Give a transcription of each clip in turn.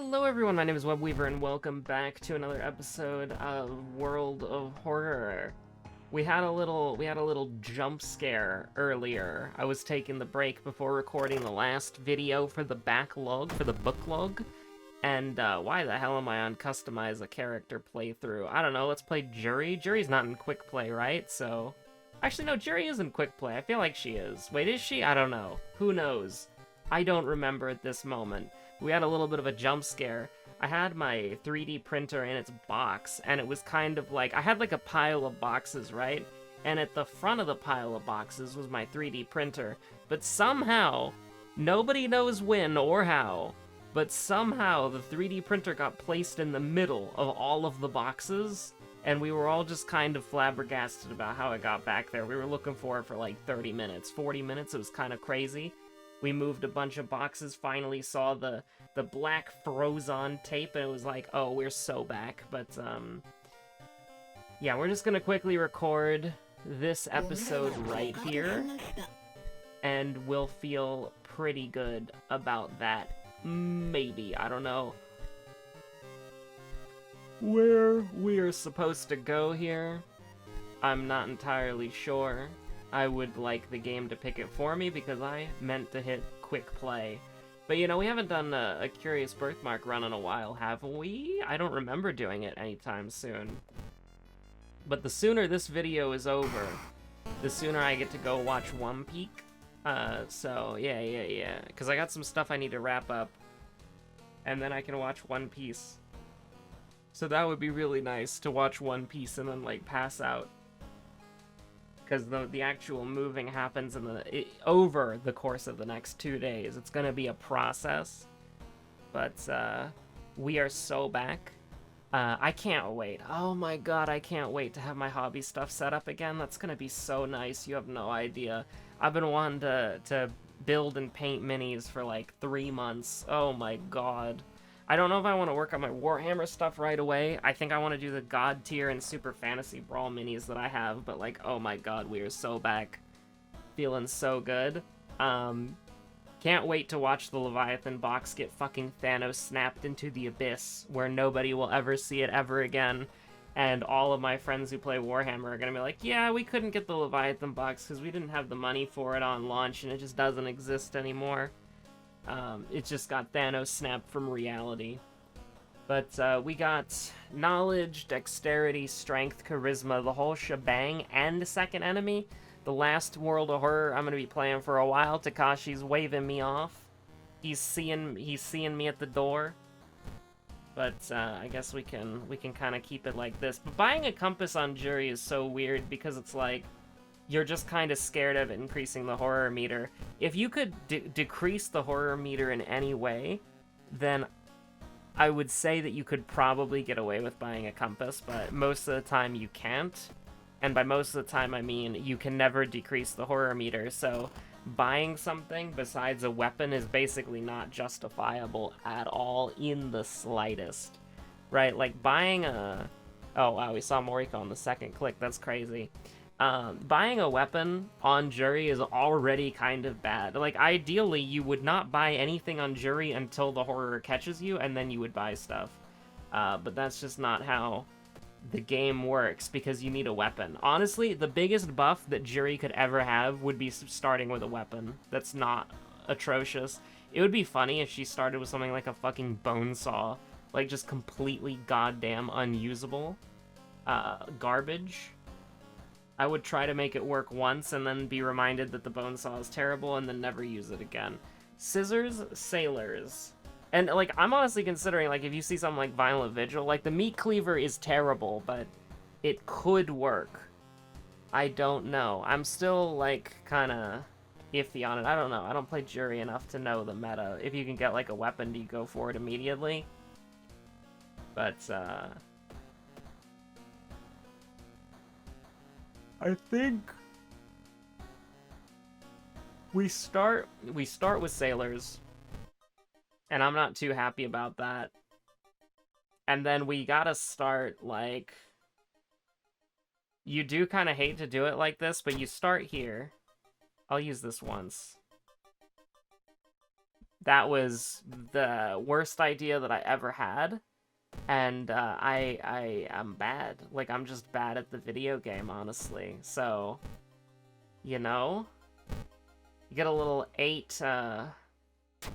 Hello everyone, my name is Webweaver and welcome back to another episode of World of Horror. We had a little jump scare earlier. I was taking the break before recording the last video for the backlog, for the booklog. And why the hell am I on customize a character playthrough? I don't know, let's play Jury. Jury's not in quick play, right? So actually no, Jury is in quick play. I feel like she is. Wait, is she? I don't know. Who knows? I don't remember at this moment. We had a little bit of a jump scare. I had my 3D printer in its box, and it was kind of like, I had like a pile of boxes, right? And at the front of the pile of boxes was my 3D printer. But somehow, nobody knows when or how, but somehow the 3D printer got placed in the middle of all of the boxes, and we were all just kind of flabbergasted about how it got back there. We were looking for it for like 30 minutes, 40 minutes, it was kind of crazy. We moved a bunch of boxes, finally saw the black froze-on tape, and it was like, oh, we're so back. But, yeah, we're just gonna quickly record this episode right here, and we'll feel pretty good about that. Maybe, I don't know where we're supposed to go here. I'm not entirely sure. I would like the game to pick it for me because I meant to hit quick play. But you know, we haven't done a Curious Birthmark run in a while, have we? I don't remember doing it anytime soon. But the sooner this video is over, the sooner I get to go watch One Peak. So yeah. Because I got some stuff I need to wrap up, and then I can watch One Piece. So that would be really nice to watch One Piece and then like pass out. Because the actual moving happens over the course of the next 2 days. It's going to be a process. But we are so back. I can't wait. Oh my god, I can't wait to have my hobby stuff set up again. That's going to be so nice. You have no idea. I've been wanting to build and paint minis for like 3 months. Oh my god. I don't know if I want to work on my Warhammer stuff right away. I think I want to do the God tier and Super Fantasy Brawl minis that I have, but like, oh my god, we are so back. Feeling so good. Can't wait to watch the Leviathan box get fucking Thanos snapped into the abyss, where nobody will ever see it ever again. And all of my friends who play Warhammer are gonna be like, yeah, we couldn't get the Leviathan box because we didn't have the money for it on launch and it just doesn't exist anymore. It just got Thanos snapped from reality. But we got knowledge, dexterity, strength, charisma, the whole shebang, and second enemy. The last World of Horror I'm gonna be playing for a while. Takashi's waving me off. He's seeing me at the door. But I guess we can kind of keep it like this. But buying a compass on Jury is so weird because it's like, you're just kind of scared of increasing the horror meter. If you could decrease the horror meter in any way, then I would say that you could probably get away with buying a compass, but most of the time you can't. And by most of the time, I mean you can never decrease the horror meter, so buying something besides a weapon is basically not justifiable at all in the slightest. Right? Like buying a... Oh wow, we saw Moriko on the second click, that's crazy. Buying a weapon on Jury is already kind of bad. Like, ideally, you would not buy anything on Jury until the horror catches you, and then you would buy stuff. But that's just not how the game works, because you need a weapon. Honestly, the biggest buff that Jury could ever have would be starting with a weapon that's not atrocious. It would be funny if she started with something like a fucking bone saw. Like, just completely goddamn unusable. Garbage. I would try to make it work once and then be reminded that the bone saw is terrible and then never use it again. Scissors, sailors. And, like, I'm honestly considering, like, if you see something like Violent Vigil, like, the meat cleaver is terrible, but it could work. I don't know. I'm still, like, kind of iffy on it. I don't know. I don't play Jury enough to know the meta. If you can get, like, a weapon, do you go for it immediately? But, I think we start with sailors, and I'm not too happy about that. And then we gotta start, like, you do kind of hate to do it like this, but you start here. I'll use this once. That was the worst idea that I ever had. And I am bad. Like, I'm just bad at the video game, honestly. So, you know, you get a little 8, you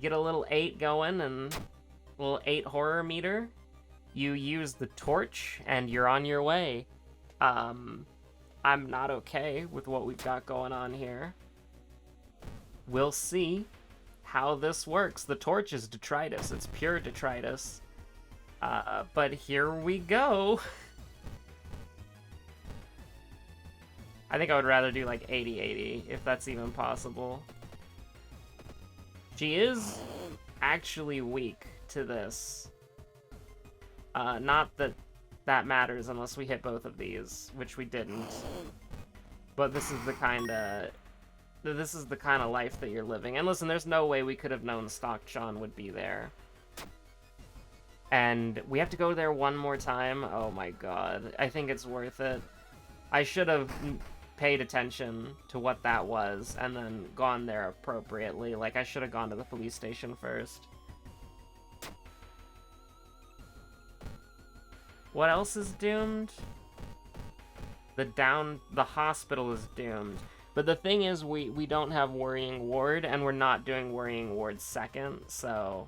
get a little 8 going, and a little 8 horror meter. You use the torch, and you're on your way. I'm not okay with what we've got going on here. We'll see how this works. The torch is detritus. It's pure detritus. But here we go. I think I would rather do like 80-80, if that's even possible. She is actually weak to this. Not that that matters unless we hit both of these, which we didn't. But this is the kind of life that you're living. And listen, there's no way we could have known Stockchan would be there. And we have to go there one more time. Oh my god. I think it's worth it. I should have paid attention to what that was and then gone there appropriately. Like, I should have gone to the police station first. What else is doomed? The hospital is doomed. But the thing is, we don't have Worrying Ward, and we're not doing Worrying Ward second, so...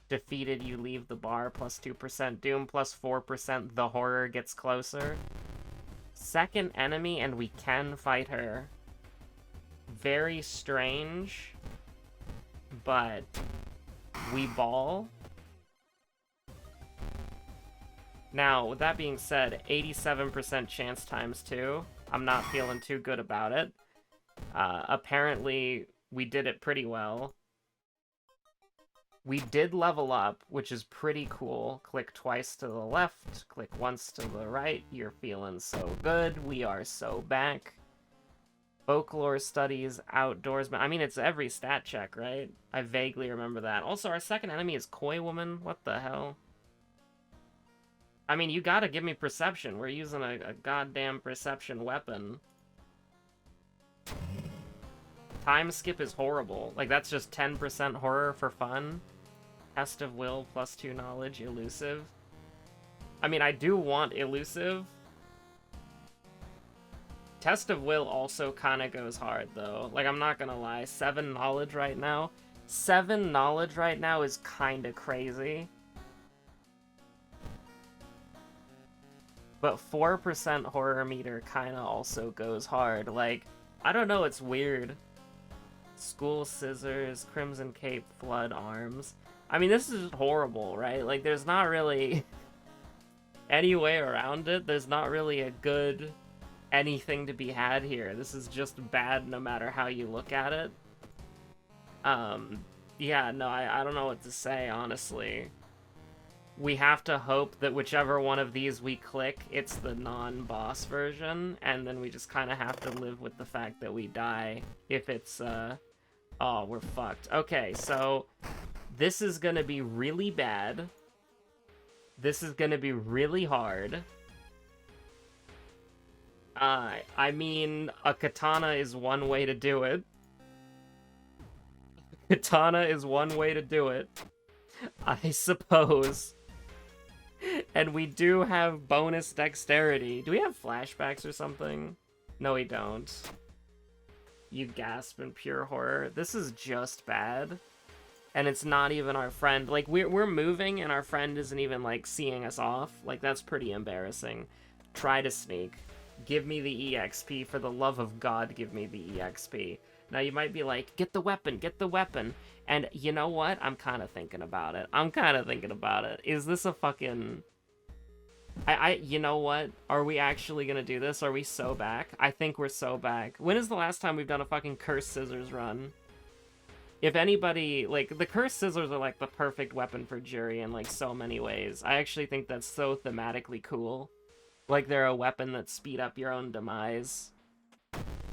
Defeated, you leave the bar, plus 2%. Doom, plus 4%. The horror gets closer. Second enemy, and we can fight her. Very strange. But... we ball. Now, with that being said, 87% chance times 2. I'm not feeling too good about it. Apparently, we did it pretty well. We did level up, which is pretty cool. Click twice to the left, click once to the right. You're feeling so good. We are so back. Folklore studies, outdoorsman. I mean, it's every stat check, right? I vaguely remember that. Also, our second enemy is Koi Woman. What the hell? I mean, you gotta give me perception. We're using a goddamn perception weapon. Time skip is horrible. Like, that's just 10% horror for fun. Test of will, plus 2 knowledge, elusive. I mean, I do want elusive. Test of will also kind of goes hard, though. Like, I'm not gonna lie. 7 knowledge right now. 7 knowledge right now is kind of crazy. But 4% horror meter kind of also goes hard. Like, I don't know, it's weird. School scissors, Crimson Cape, Flood Arms. I mean, this is horrible, right? Like, there's not really any way around it. There's not really a good anything to be had here. This is just bad no matter how you look at it. Yeah, no, I don't know what to say, honestly. We have to hope that whichever one of these we click, it's the non-boss version, and then we just kind of have to live with the fact that we die if it's, oh, we're fucked. Okay, so this is gonna be really bad. This is gonna be really hard. I mean, a katana is one way to do it. Katana is one way to do it, I suppose. And we do have bonus dexterity. Do we have flashbacks or something? No, we don't. You gasp in pure horror. This is just bad. And it's not even our friend. Like, we're moving and our friend isn't even, like, seeing us off. Like, that's pretty embarrassing. Try to sneak. Give me the EXP. For the love of God, give me the EXP. Now, you might be like, get the weapon, get the weapon. And you know what? I'm kind of thinking about it. I'm kind of thinking about it. Is this a fucking... you know what? Are we actually gonna do this? Are we so back? I think we're so back. When is the last time we've done a fucking cursed scissors run? If anybody, like, the cursed scissors are, like, the perfect weapon for Jury in, like, so many ways. I actually think that's so thematically cool. Like, they're a weapon that speed up your own demise.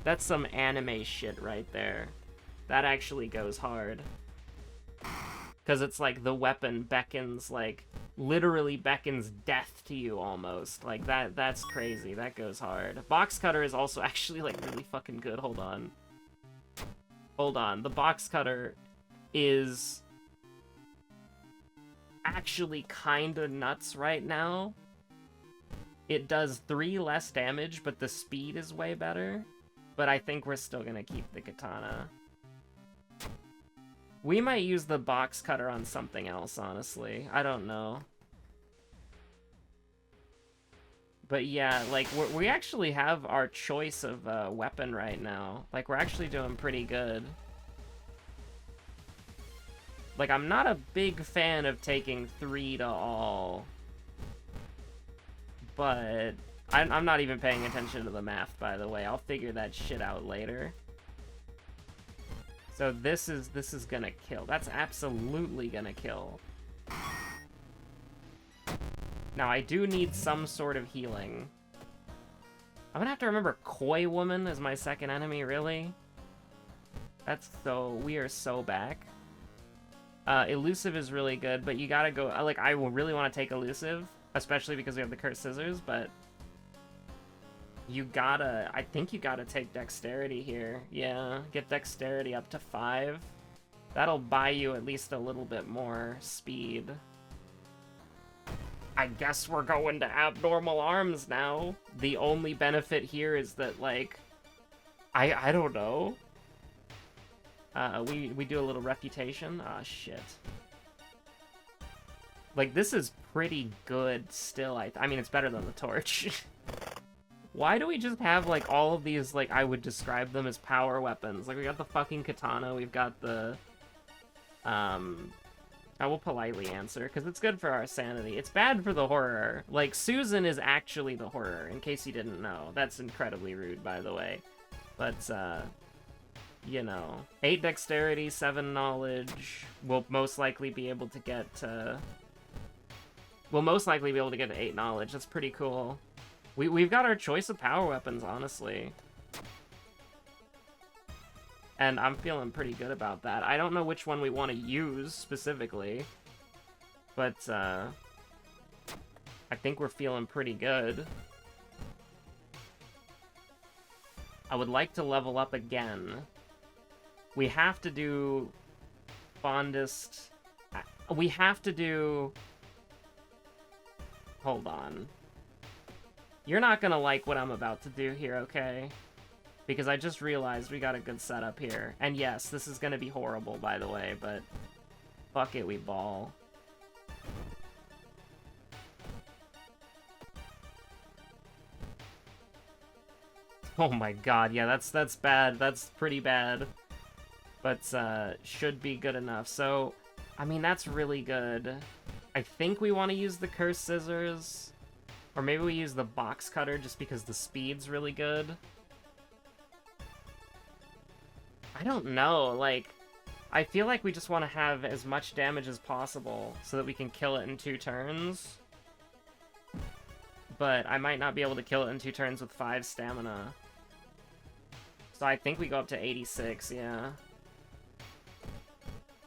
That's some anime shit right there. That actually goes hard. Because it's like the weapon beckons, like, literally beckons death to you almost. Like, that's crazy. That goes hard. Box cutter is also actually, like, really fucking good. Hold on. Hold on. The box cutter is actually kinda nuts right now. It does 3 less damage, but the speed is way better. But I think we're still gonna keep the katana. We might use the box cutter on something else, honestly. I don't know. But yeah, like, we actually have our choice of weapon right now. Like, we're actually doing pretty good. Like, I'm not a big fan of taking 3 to all. But I'm not even paying attention to the math, by the way. I'll figure that shit out later. So this is gonna kill. That's absolutely gonna kill. Now, I do need some sort of healing. I'm gonna have to remember Koi Woman as my second enemy, really? That's so... We are so back. Elusive is really good, but you gotta go... Like, I really want to take Elusive, especially because we have the Cursed Scissors, but... You gotta... I think you gotta take Dexterity here. Yeah, get Dexterity up to 5. That'll buy you at least a little bit more speed. I guess we're going to Abnormal Arms now. The only benefit here is that, like... I don't know. We do a little Reputation. Ah, shit. Like, this is pretty good still. I mean, it's better than the Torch. Why do we just have, like, all of these, like, I would describe them as power weapons? Like, we got the fucking katana, we've got the, I will politely answer, because it's good for our sanity. It's bad for the horror. Like, Susan is actually the horror, in case you didn't know. That's incredibly rude, by the way. But, you know. 8 dexterity, 7 knowledge. We'll most likely be able to get, We'll most likely be able to get to 8 knowledge. That's pretty cool. We've got our choice of power weapons, honestly. And I'm feeling pretty good about that. I don't know which one we want to use, specifically. But, I think we're feeling pretty good. I would like to level up again. We have to do... Fondest... We have to do... Hold on. You're not gonna like what I'm about to do here, okay? Because I just realized we got a good setup here. And yes, this is gonna be horrible, by the way, but... Fuck it, we ball. Oh my god, yeah, that's bad. That's pretty bad. But, should be good enough. So, I mean, that's really good. I think we want to use the Cursed Scissors. Or maybe we use the box cutter just because the speed's really good. I don't know, like... I feel like we just want to have as much damage as possible so that we can kill it in 2 turns. But I might not be able to kill it in 2 turns with 5 stamina. So I think we go up to 86, yeah.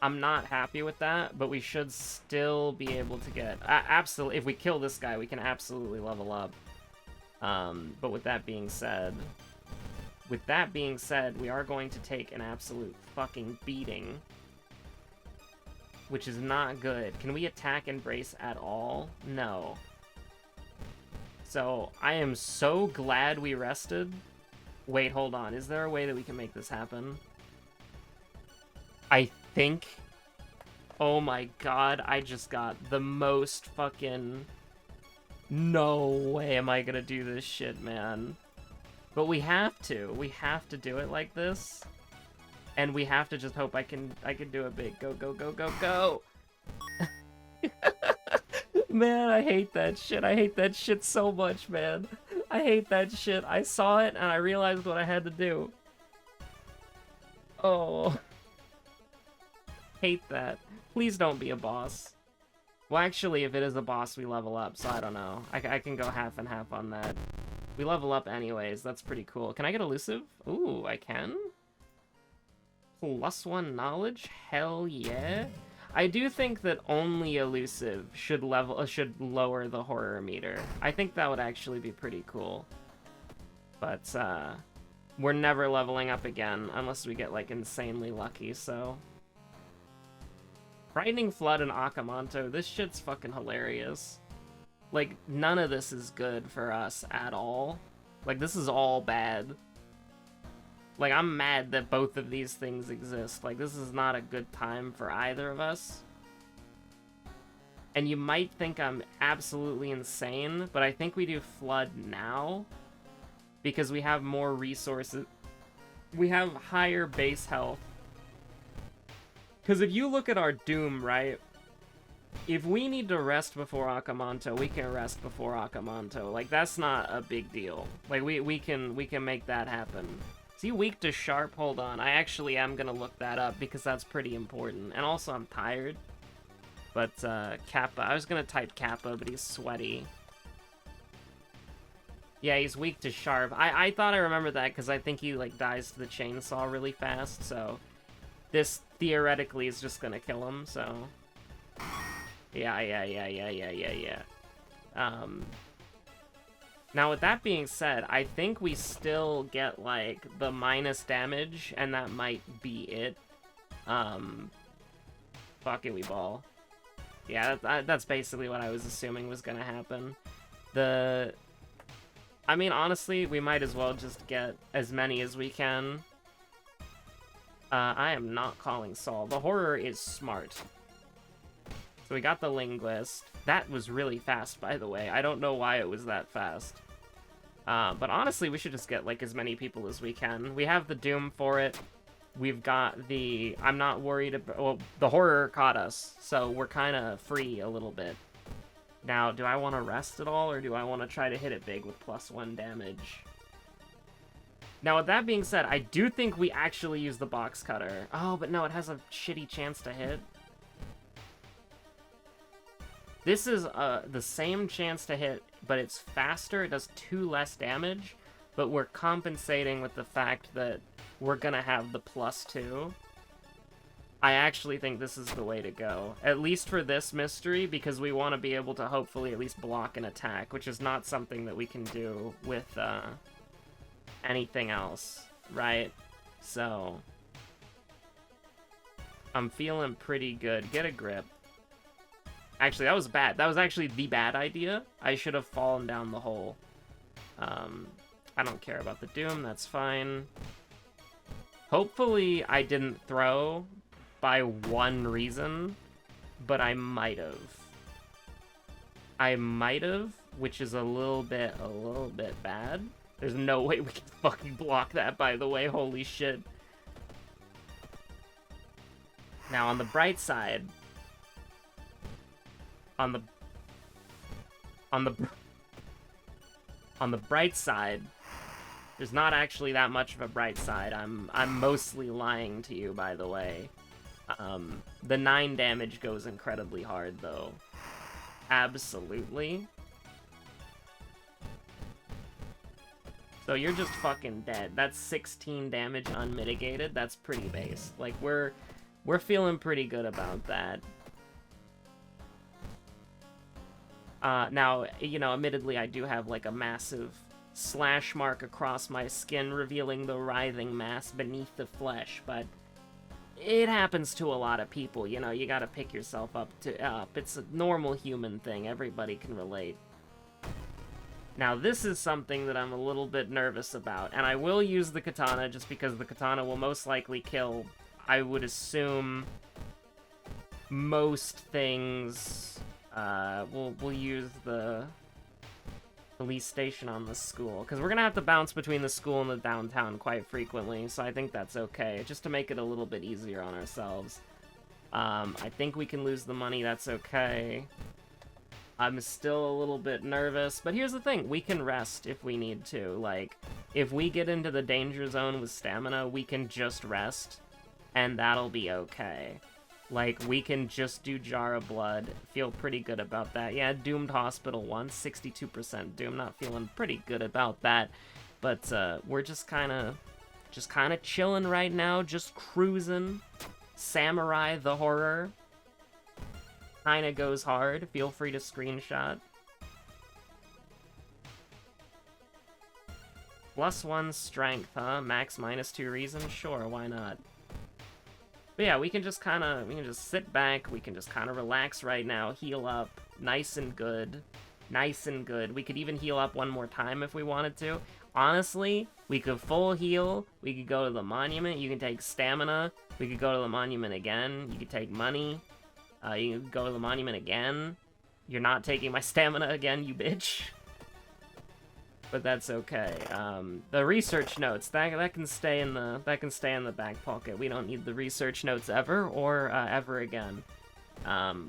I'm not happy with that, but we should still be able to get... absolutely, if we kill this guy, we can absolutely level up. But with that being said... we are going to take an absolute fucking beating. Which is not good. Can we attack and brace at all? No. So, I am so glad we rested. Wait, hold on. Is there a way that we can make this happen? I think... Oh my god, I just got the most fucking... No way am I gonna do this shit, man. But we have to. We have to do it like this. And we have to just hope I can do it big. Go, go, go, go, go! Man, I hate that shit. I hate that shit so much, man. I hate that shit. I saw it and I realized what I had to do. Oh. Hate that. Please don't be a boss. Well, actually, if it is a boss, we level up, so I don't know. I can go half and half on that. We level up anyways. That's pretty cool. Can I get elusive? Ooh, I can? +1 knowledge? Hell yeah. I do think that only elusive should lower the horror meter. I think that would actually be pretty cool. But we're never leveling up again unless we get like insanely lucky, so Frightening Flood and Akamanto, this shit's fucking hilarious. Like, none of this is good for us at all. Like, this is all bad. Like, I'm mad that both of these things exist. Like, this is not a good time for either of us. And you might think I'm absolutely insane, but I think we do Flood now because we have more resources. We have higher base health. Because if you look at our Doom, right? If we need to rest before Akamanto, we can rest before Akamanto. Like, that's not a big deal. Like, we can make that happen. Is he weak to Sharp? Hold on. I actually am gonna look that up because that's pretty important. And also, I'm tired. But, Kappa. I was gonna type Kappa, but he's sweaty. Yeah, he's weak to Sharp. I thought I remembered that because I think he, like, dies to the chainsaw really fast, so this theoretically is just gonna kill him, so yeah. Now with that being said, I think we still get like the minus damage, and that might be it. Fuck it, we ball. Yeah, that's basically what I was assuming was gonna happen. I mean, honestly, we might as well just get as many as we can. I am not calling Saul. The horror is smart. So we got the linguist. That was really fast, by the way. I don't know why it was that fast. But honestly, we should just get like as many people as we can. We have the Doom for it. We've got the... I'm not worried about... Well, the horror caught us, so we're kind of free a little bit. Now, do I want to rest at all, or do I want to try to hit it big with +1 damage? Now, with that being said, I do think we actually use the box cutter. Oh, but no, it has a shitty chance to hit. This is the same chance to hit, but it's faster. It does 2 less damage, but we're compensating with the fact that we're gonna have the +2. I actually think this is the way to go. At least for this mystery, because we want to be able to hopefully at least block an attack, which is not something that we can do with anything else, right? So I'm feeling pretty good. Get a grip. Actually, that was bad. That was actually the bad idea. I should have fallen down the hole. I don't care about the Doom. That's fine. Hopefully I didn't throw by 1 reason, but I might have. I might have, which is a little bit bad. There's no way we can fucking block that, by the way. Holy shit. Now, on the bright side... On the bright side, there's not actually that much of a bright side. I'm mostly lying to you, by the way. The 9 damage goes incredibly hard, though. Absolutely. So you're just fucking dead. That's 16 damage unmitigated. That's pretty base. Like, we're feeling pretty good about that. Now, you know, admittedly, I do have, like, a massive slash mark across my skin, revealing the writhing mass beneath the flesh, but it happens to a lot of people, you know, you gotta pick yourself up. It's a normal human thing, everybody can relate. Now, this is something that I'm a little bit nervous about, and I will use the katana just because the katana will most likely kill, I would assume, most things. We'll use the police station on the school, because we're gonna have to bounce between the school and the downtown quite frequently, so I think that's okay, just to make it a little bit easier on ourselves. I think we can lose the money, that's okay. I'm still a little bit nervous, but here's the thing, we can rest if we need to. Like, if we get into the danger zone with stamina, we can just rest, and that'll be okay. Like, we can just do Jar of Blood, feel pretty good about that. Yeah, Doomed Hospital 1, 62% Doom, not feeling pretty good about that. But, we're just kinda chilling right now, just cruising. Samurai the Horror. kinda goes hard. Feel free to screenshot. +1 strength, huh? Max -2 reason? Sure, why not? But yeah, we can just sit back, we can just kinda relax right now, heal up, nice and good. Nice and good. We could even heal up one more time if we wanted to. Honestly, we could full heal, we could go to the monument, you can take stamina, we could go to the monument again, you could take money, you can go to the monument again. You're not taking my stamina again, you bitch. But that's okay. The research notes, that can stay in the back pocket. We don't need the research notes ever, or ever again.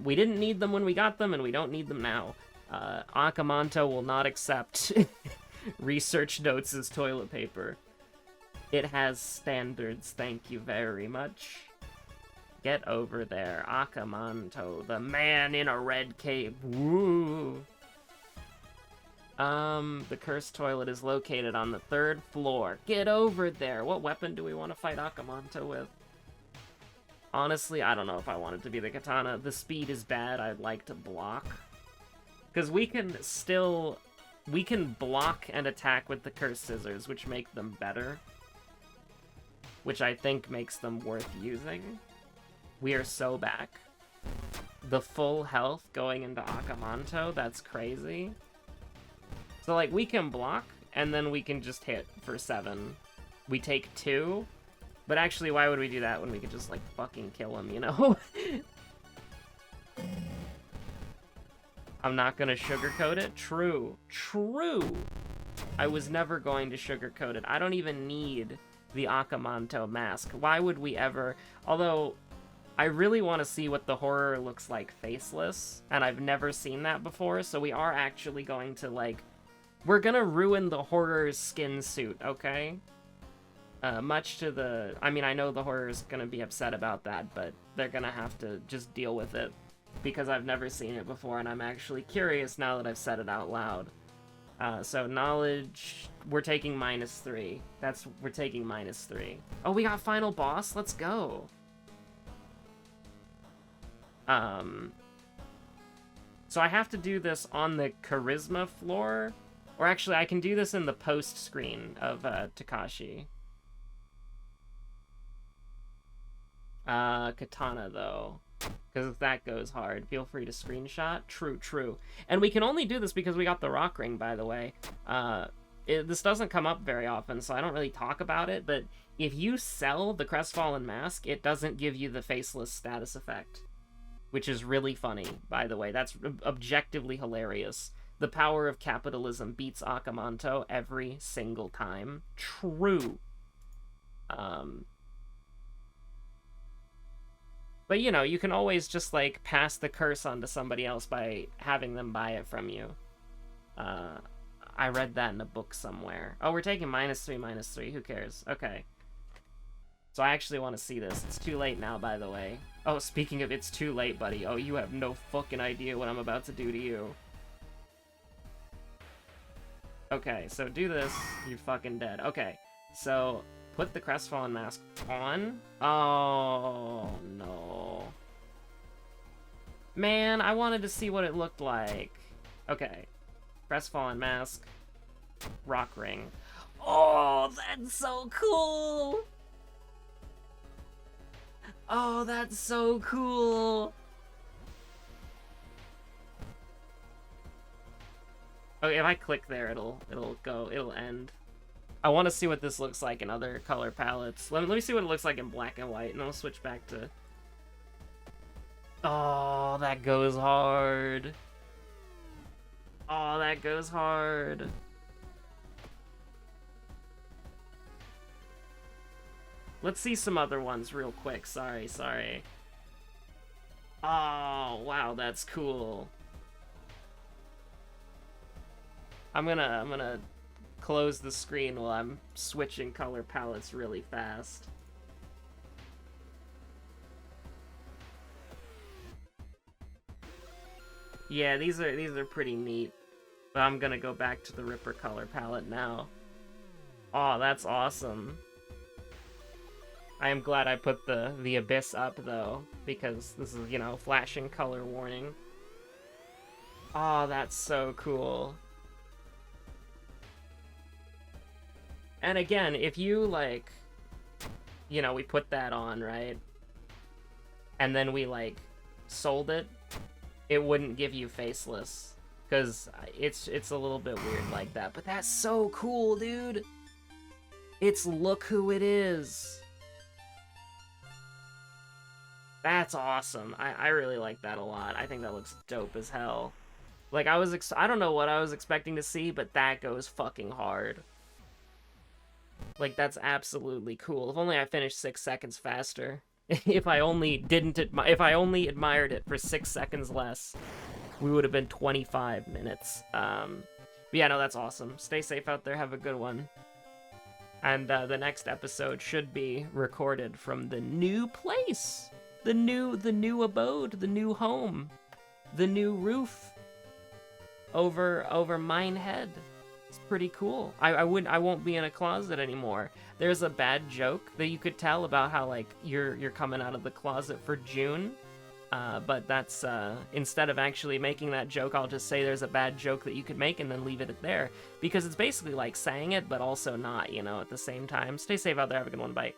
We didn't need them when we got them, and we don't need them now. Akamanto will not accept research notes as toilet paper. It has standards, thank you very much. Get over there, Akamanto, the man in a red cape. Woo! The cursed toilet is located on the 3rd floor. Get over there! What weapon do we want to fight Akamanto with? Honestly, I don't know if I want it to be the katana. The speed is bad, I'd like to block. Because we can block and attack with the cursed scissors, which make them better. Which I think makes them worth using. We are so back. The full health going into Akamanto, that's crazy. So, like, we can block, and then we can just hit for 7. We take 2, but actually, why would we do that when we could just, like, fucking kill him, you know? I'm not gonna sugarcoat it? True. True! I was never going to sugarcoat it. I don't even need the Akamanto mask. Why would we ever... Although, I really want to see what the horror looks like faceless, and I've never seen that before, so we are actually going to, like... We're gonna ruin the horror's skin suit, okay? Much to the... I mean, I know the horror's gonna be upset about that, but they're gonna have to just deal with it. Because I've never seen it before, and I'm actually curious now that I've said it out loud. So knowledge... We're taking -3. We're taking -3. Oh, we got final boss? Let's go! So I have to do this on the charisma floor? Or actually, I can do this in the post screen of Takashi. Katana, though. Because if that goes hard, feel free to screenshot. True, true. And we can only do this because we got the rock ring, by the way. This doesn't come up very often, so I don't really talk about it, but if you sell the Crestfallen Mask, it doesn't give you the faceless status effect. Which is really funny, by the way. That's objectively hilarious. The power of capitalism beats Akamanto every single time. True. But, you know, you can always just, like, pass the curse on to somebody else by having them buy it from you. I read that in a book somewhere. Oh, we're taking -3, Who cares? Okay. So I actually want to see this. It's too late now, by the way. Oh, speaking of it's too late, buddy. Oh, you have no fucking idea what I'm about to do to you. Okay, so do this. You're fucking dead. Okay, so put the Crestfallen Mask on. Oh, no. Man, I wanted to see what it looked like. Okay. Crestfallen Mask. Rock Ring. Oh, that's so cool! Oh, that's so cool! Okay, if I click there, it'll end. I want to see what this looks like in other color palettes. Let me see what it looks like in black and white, and I'll switch back to... Oh, that goes hard. Oh, that goes hard. Let's see some other ones real quick. Sorry. Oh, wow, that's cool. I'm gonna close the screen while I'm switching color palettes really fast. Yeah, these are pretty neat. But I'm gonna go back to the Ripper color palette now. Oh, that's awesome. I am glad I put the abyss up, though, because this is, you know, flashing color warning. Oh, that's so cool. And again, if you, like, you know, we put that on, right? And then we, like, sold it, it wouldn't give you faceless. Because it's a little bit weird like that. But that's so cool, dude! It's look who it is. That's awesome. I really like that a lot. I think that looks dope as hell. Like, I don't know what I was expecting to see, but that goes fucking hard. Like, that's absolutely cool. If only I finished 6 seconds faster. If I only admired it for 6 seconds less, we would have been 25 minutes. But yeah, no, that's awesome. Stay safe out there. Have a good one. And the next episode should be recorded from the new place. The new abode, the new home, the new roof over mine head. It's pretty cool. I won't be in a closet anymore. There's a bad joke that you could tell about how, like, you're coming out of the closet for June. But that's, instead of actually making that joke, I'll just say there's a bad joke that you could make and then leave it there. Because it's basically like saying it, but also not, you know, at the same time. Stay safe out there. Have a good one. Bye.